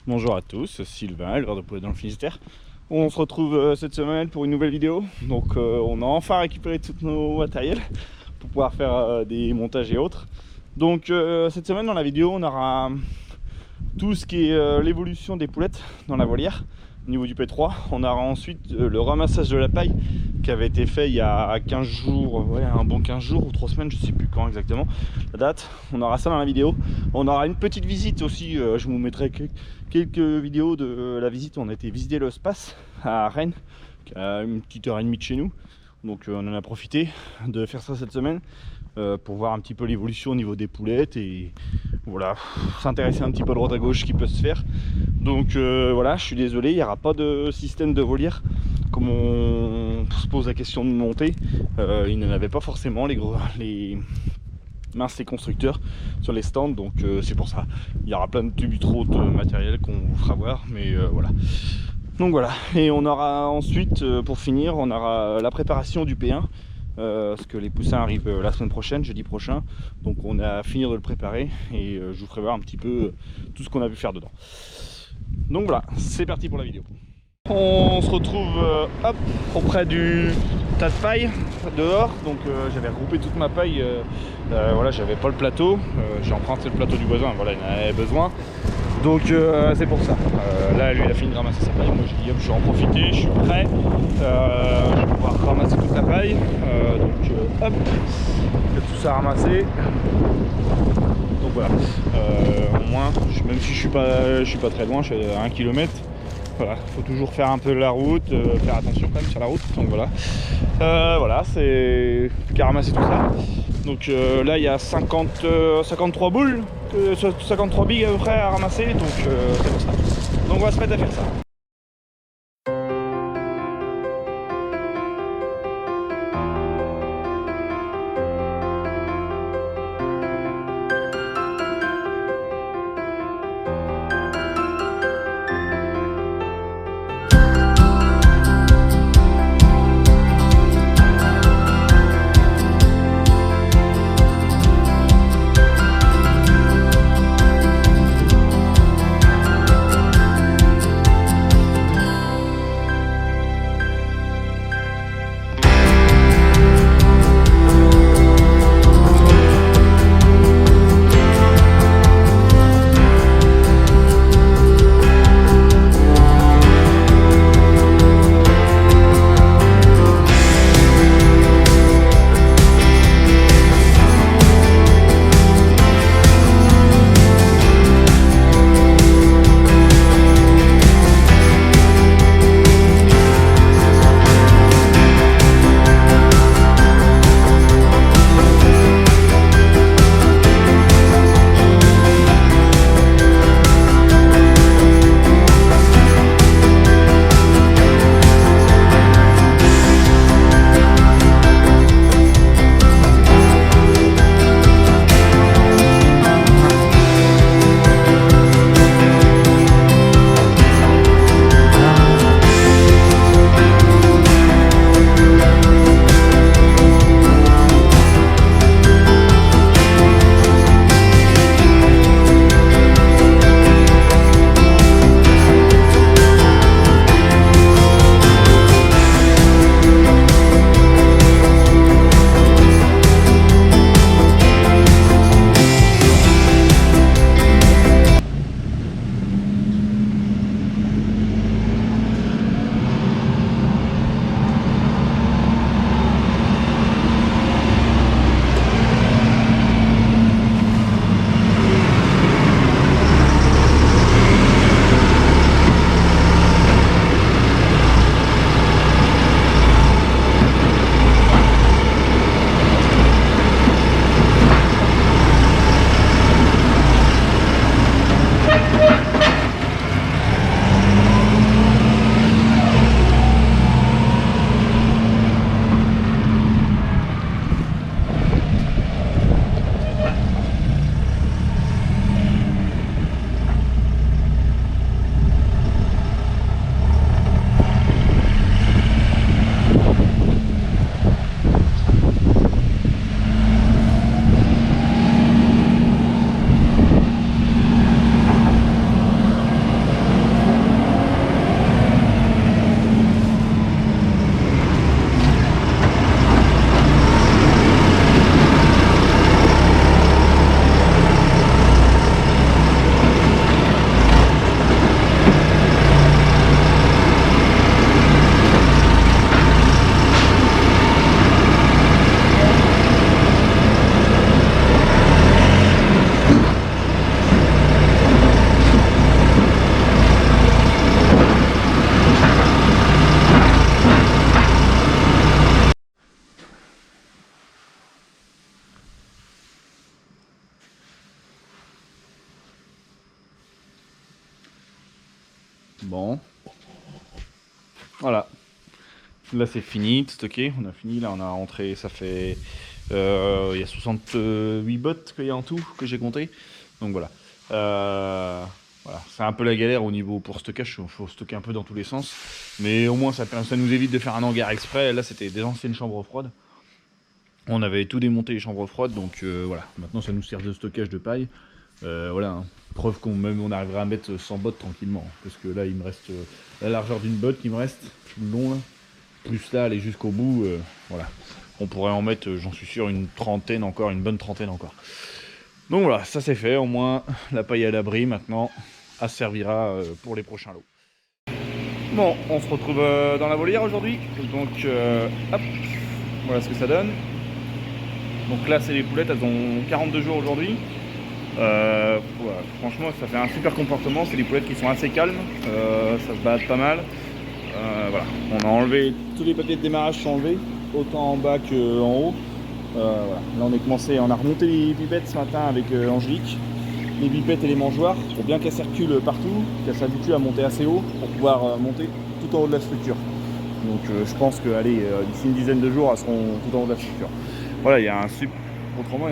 Bonjour à tous, Sylvain, éleveur de poulets dans le Finistère. On se retrouve cette semaine pour une nouvelle vidéo. Donc on a enfin récupéré tout nos matériels pour pouvoir faire des montages et autres. Donc cette semaine dans la vidéo on aura tout ce qui est l'évolution des poulettes dans la volière au niveau du P3. On aura ensuite le ramassage de la paille qui avait été fait il y a 15 jours, ouais, un bon 15 jours ou 3 semaines, je sais plus quand exactement la date. On aura ça dans la vidéo. On aura une petite visite aussi, je vous mettrai quelques vidéos de la visite. On a été visiter le Space à Rennes, qui a une petite heure et demie de chez nous. Donc on en a profité de faire ça cette semaine pour voir un petit peu l'évolution au niveau des poulettes et voilà, s'intéresser un petit peu à droite à gauche ce qui peut se faire. Donc voilà, je suis désolé, il n'y aura pas de système de volière comme on se pose la question de monter. Il n'en avait pas forcément les constructeurs sur les stands, donc c'est pour ça. Il y aura plein de tubes trop de matériel qu'on vous fera voir, mais voilà. Donc voilà, et on aura ensuite, pour finir, on aura la préparation du P1. Parce que les poussins arrivent la semaine prochaine, jeudi prochain. Donc on a à finir de le préparer et je vous ferai voir un petit peu tout ce qu'on a pu faire dedans. Donc voilà, c'est parti pour la vidéo. On se retrouve hop, auprès du tas de paille dehors. Donc j'avais regroupé toute ma paille. Voilà, j'avais pas le plateau. J'ai emprunté le plateau du voisin, voilà, il en avait besoin. Donc c'est pour ça. Là, lui, il a fini de ramasser sa paille. Moi, j'ai dit hop, je vais en profiter, je suis prêt. Je vais pouvoir ramasser toute la paille. Donc hop, il y a tout ça à ramasser. Donc voilà. Au moins, même si je suis pas très loin, je suis à 1 km. Voilà, faut toujours faire un peu la route, faire attention quand même sur la route. Donc voilà. Voilà, c'est plus qu'à ramasser tout ça. Donc là, il y a 53 boules. 53 bigs à peu près à ramasser, donc c'est pour ça. Donc on va se mettre à faire ça. Bon. Voilà. Là c'est fini de stocker, on a fini, là on a rentré, ça fait... il y a 68 bottes qu'il y a en tout, que j'ai compté. Donc voilà. Voilà, c'est un peu la galère au niveau pour stockage, il faut stocker un peu dans tous les sens. Mais au moins ça nous évite de faire un hangar exprès. Là c'était des anciennes chambres froides. On avait tout démonté les chambres froides, donc voilà. Maintenant ça nous sert de stockage de paille. Voilà, hein. Preuve on arrivera à mettre 100 bottes tranquillement. Parce que là il me reste la largeur d'une botte qui me reste, tout le long là. Plus là, aller jusqu'au bout, voilà. On pourrait en mettre, j'en suis sûr, une trentaine encore, une bonne trentaine encore. Donc voilà, ça c'est fait, au moins la paille à l'abri. Maintenant, elle servira pour les prochains lots. Bon, on se retrouve dans la volière aujourd'hui. Donc, hop, voilà ce que ça donne. Donc là, c'est les poulettes, elles ont 42 jours aujourd'hui. Voilà, franchement, ça fait un super comportement. C'est des poulettes qui sont assez calmes, ça se balade pas mal. Voilà, on a enlevé tous les papiers de démarrage sont enlevés, autant en bas qu'en haut. Voilà. Là on a remonté les pipettes ce matin avec Angélique, les pipettes et les mangeoires, pour bien qu'elles circulent partout, qu'elles s'habituent à monter assez haut pour pouvoir monter tout en haut de la structure. Donc je pense que d'ici une dizaine de jours elles seront tout en haut de la structure. Voilà, il y a un super comportement,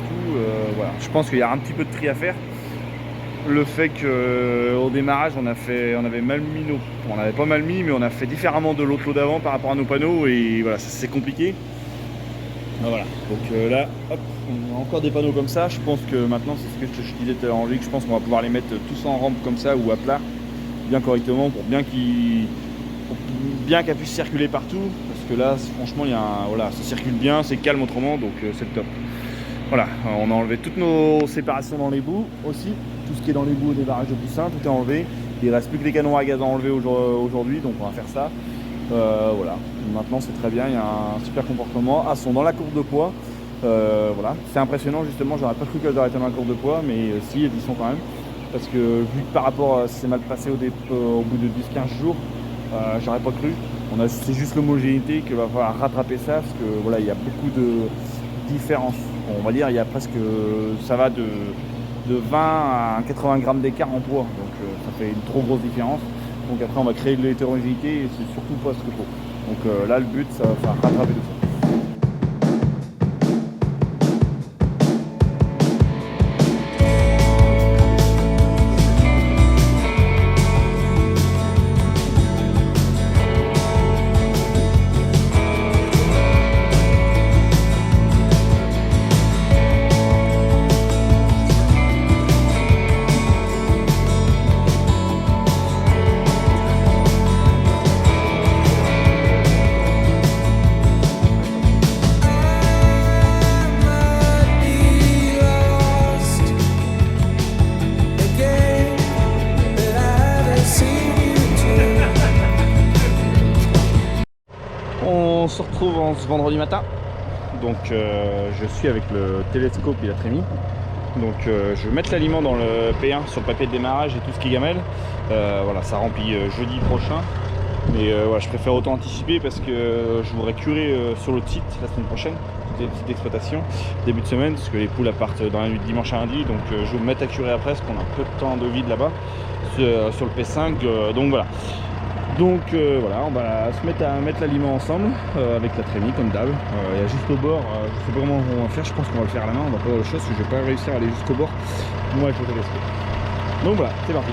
tout. Voilà. Je pense qu'il y a un petit peu de tri à faire. Le fait qu'au démarrage on avait mal mis on n'avait pas mal mis, mais on a fait différemment de l'autre lot d'avant par rapport à nos panneaux, et voilà, ça c'est compliqué. Voilà, donc là hop, on a encore des panneaux comme ça. Je pense que maintenant, c'est ce que je disais tout à l'heure en ligne, je pense qu'on va pouvoir les mettre tous en rampe comme ça ou à plat, bien correctement, pour bien qu'elles puissent circuler partout, parce que là franchement voilà, ça circule bien, c'est calme autrement, donc c'est le top. Voilà, on a enlevé toutes nos séparations dans les bouts aussi. Tout ce qui est dans les bouts des barrages de poussins, tout est enlevé. Il ne reste plus que les canons à gaz à enlever aujourd'hui, donc on va faire ça. Voilà, maintenant c'est très bien, il y a un super comportement. Elles sont dans la courbe de poids. Voilà, c'est impressionnant justement, j'aurais pas cru qu'elles auraient été dans la courbe de poids, mais si, elles y sont quand même. Parce que vu que par rapport à si c'est mal passé au bout de 10-15 jours, j'aurais pas cru. C'est juste l'homogénéité qu'il va falloir rattraper ça, parce que voilà, il y a beaucoup de différences. On va dire, il y a presque, ça va de 20 à 80 grammes d'écart en poids, donc ça fait une trop grosse différence. Donc après on va créer de l'hétérogénéité, et c'est surtout pas ce qu'il faut. Donc là le but, ça va rattraper tout ça. On se retrouve ce vendredi matin, donc je suis avec le télescope et la trémie. Donc je vais mettre l'aliment dans le P1 sur le papier de démarrage et tout ce qui est gamelle. Voilà, ça remplit jeudi prochain, mais voilà, je préfère autant anticiper parce que je voudrais curer sur l'autre site la semaine prochaine, des petites exploitations, début de semaine, parce que les poules partent dans la nuit de dimanche à lundi, donc je vais me mettre à curer après parce qu'on a un peu de temps de vide là-bas sur le P5, donc voilà. Donc voilà, on va se mettre à mettre l'aliment ensemble avec la trémie comme d'hab. Il y a juste au bord, je sais pas comment on va faire, je pense qu'on va le faire à la main, on va pas voir le chose parce que je vais pas réussir à aller jusqu'au bord. Moi je vais te laisser. Donc voilà, c'est parti.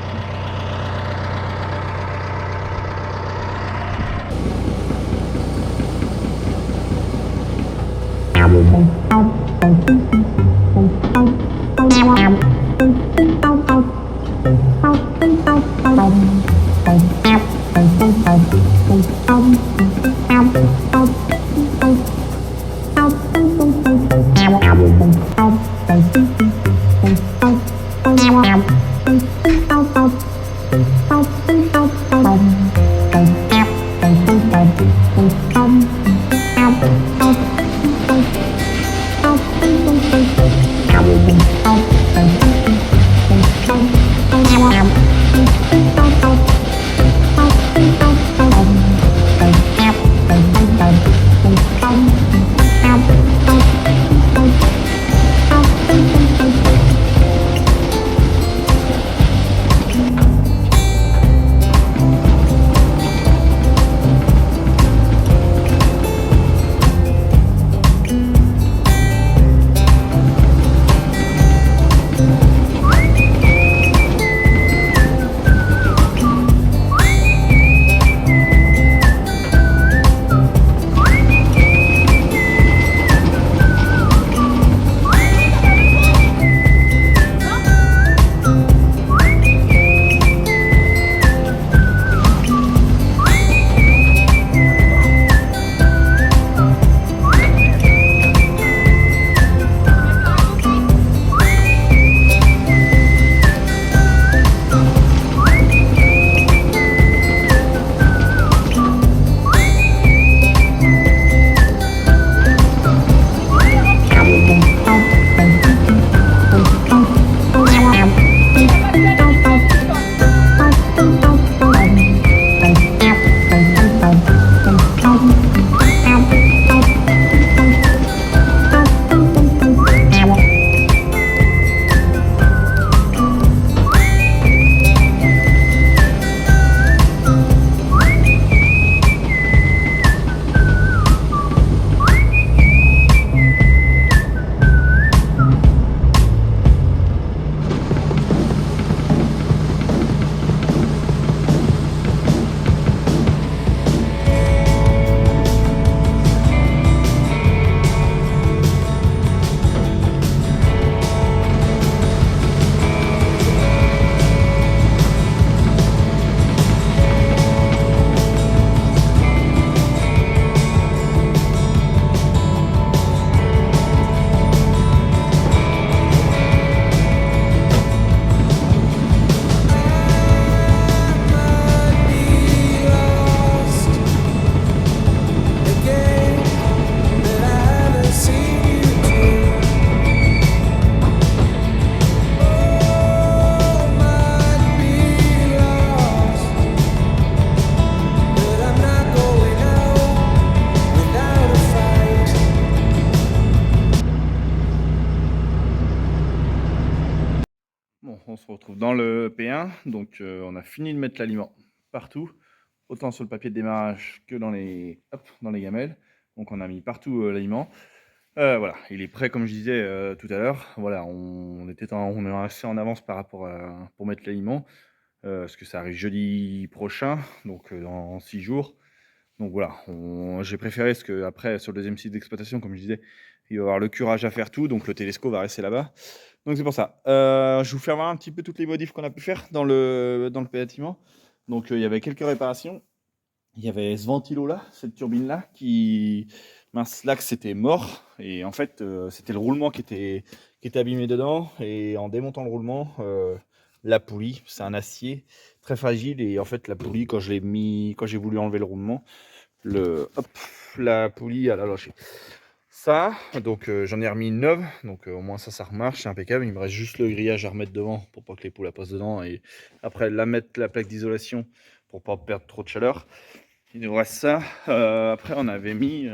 se retrouve dans le P1. Donc on a fini de mettre l'aliment partout, autant sur le papier de démarrage que dans les gamelles. Donc on a mis partout l'aliment. Voilà, il est prêt comme je disais tout à l'heure. Voilà, on est assez en avance par rapport pour mettre l'aliment, parce que ça arrive jeudi prochain, donc dans 6 jours. Donc voilà, j'ai préféré parce que après sur le deuxième site d'exploitation, comme je disais, il va y avoir le curage à faire tout, donc le télescope va rester là-bas. Donc c'est pour ça. Je vous fais voir un petit peu toutes les modifs qu'on a pu faire dans le bâtiment. Donc il y avait quelques réparations. Il y avait ce ventilo là, cette turbine là, mince, l'axe était mort et en fait c'était le roulement qui était abîmé dedans, et en démontant le roulement, la poulie, c'est un acier très fragile, et en fait la poulie, quand j'ai voulu enlever le roulement, la poulie elle a lâché. Ça, donc j'en ai remis une neuve, donc au moins ça remarche, c'est impeccable. Il me reste juste le grillage à remettre devant pour pas que les poules passent dedans, et après mettre la plaque d'isolation pour pas perdre trop de chaleur. Il nous reste ça. Après on avait mis,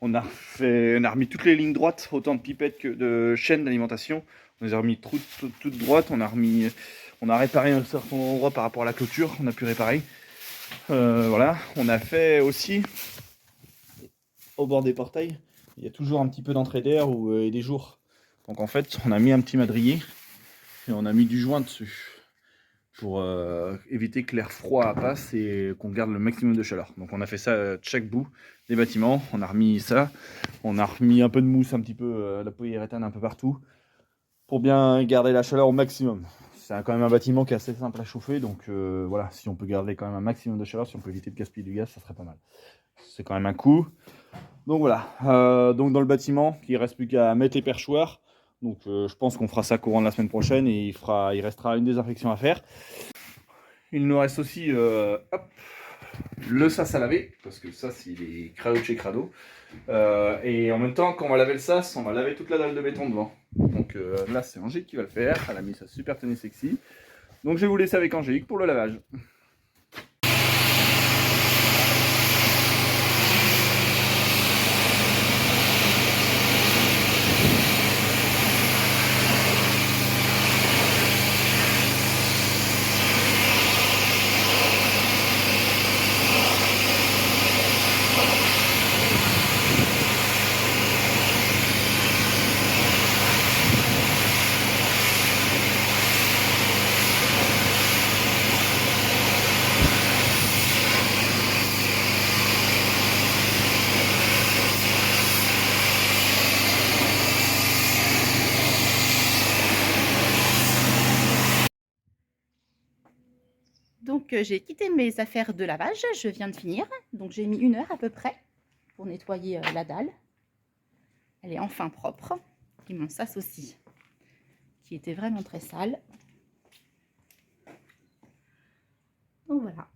on a remis toutes les lignes droites, autant de pipettes que de chaînes d'alimentation. On les a remis toutes droites. On a réparé un certain endroit par rapport à la clôture. On a pu réparer. Voilà. On a fait aussi au bord des portails. Il y a toujours un petit peu d'entrée d'air et des jours. Donc en fait, on a mis un petit madrier et on a mis du joint dessus pour éviter que l'air froid passe et qu'on garde le maximum de chaleur. Donc on a fait ça de chaque bout des bâtiments. On a remis ça. On a remis un peu de mousse, un petit peu la polyuréthane un peu partout, pour bien garder la chaleur au maximum. C'est quand même un bâtiment qui est assez simple à chauffer, donc voilà, si on peut garder quand même un maximum de chaleur, si on peut éviter de gaspiller du gaz, ça serait pas mal. C'est quand même un coût. Donc voilà, donc dans le bâtiment, il ne reste plus qu'à mettre les perchoirs. Donc je pense qu'on fera ça courant de la semaine prochaine, et il restera une désinfection à faire. Il nous reste aussi le sas à laver, parce que ça c'est les crado de chez Crado. Et en même temps, quand on va laver le sas, on va laver toute la dalle de béton devant. Donc là c'est Angélique qui va le faire, elle a mis sa super tenue sexy. Donc je vais vous laisser avec Angélique pour le lavage. Donc j'ai quitté mes affaires de lavage, je viens de finir. Donc j'ai mis 1 heure à peu près pour nettoyer la dalle. Elle est enfin propre. Et mon sas aussi, qui était vraiment très sale. Donc voilà.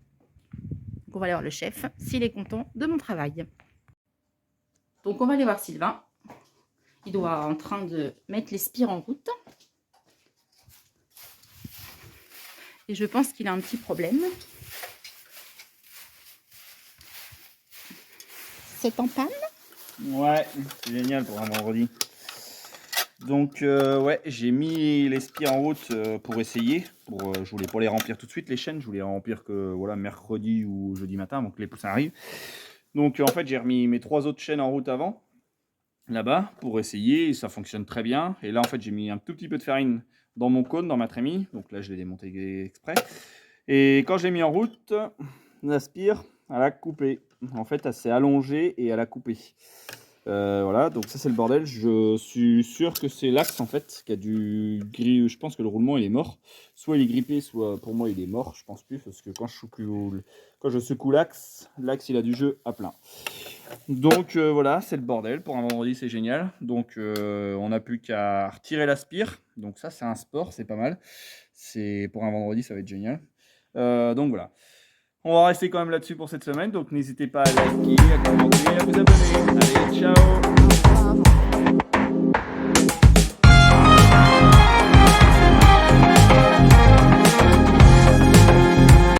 Donc on va aller voir le chef, s'il est content de mon travail. Donc on va aller voir Sylvain. Il doit en train de mettre les spires en route. Et je pense qu'il a un petit problème. C'est en panne? Ouais, c'est génial pour un vendredi. Donc ouais, j'ai mis les spires en route pour essayer. Je voulais pas les remplir tout de suite, les chaînes. Je voulais les remplir que voilà, mercredi ou jeudi matin, donc les poussins arrivent. Donc en fait, j'ai remis mes 3 autres chaînes en route avant, là-bas, pour essayer. Et ça fonctionne très bien. Et là, en fait, j'ai mis un tout petit peu de farine dans mon cône, dans ma trémie. Donc là, je l'ai démonté exprès. Et quand je l'ai mis en route, la spire, elle a coupé. En fait, elle s'est allongée et elle a coupé. Voilà, donc ça c'est le bordel. Je suis sûr que c'est l'axe en fait qui a dû griller. Je pense que le roulement il est mort. Soit il est grippé, soit pour moi il est mort. Je pense plus, parce que quand je secoue l'axe il a du jeu à plein. Donc voilà, c'est le bordel. Pour un vendredi c'est génial. Donc on n'a plus qu'à retirer la spire. Donc ça c'est un sport, c'est pas mal. Pour un vendredi ça va être génial. Donc voilà. On va rester quand même là-dessus pour cette semaine. Donc n'hésitez pas à liker, à commenter, à vous abonner. Allez, ciao.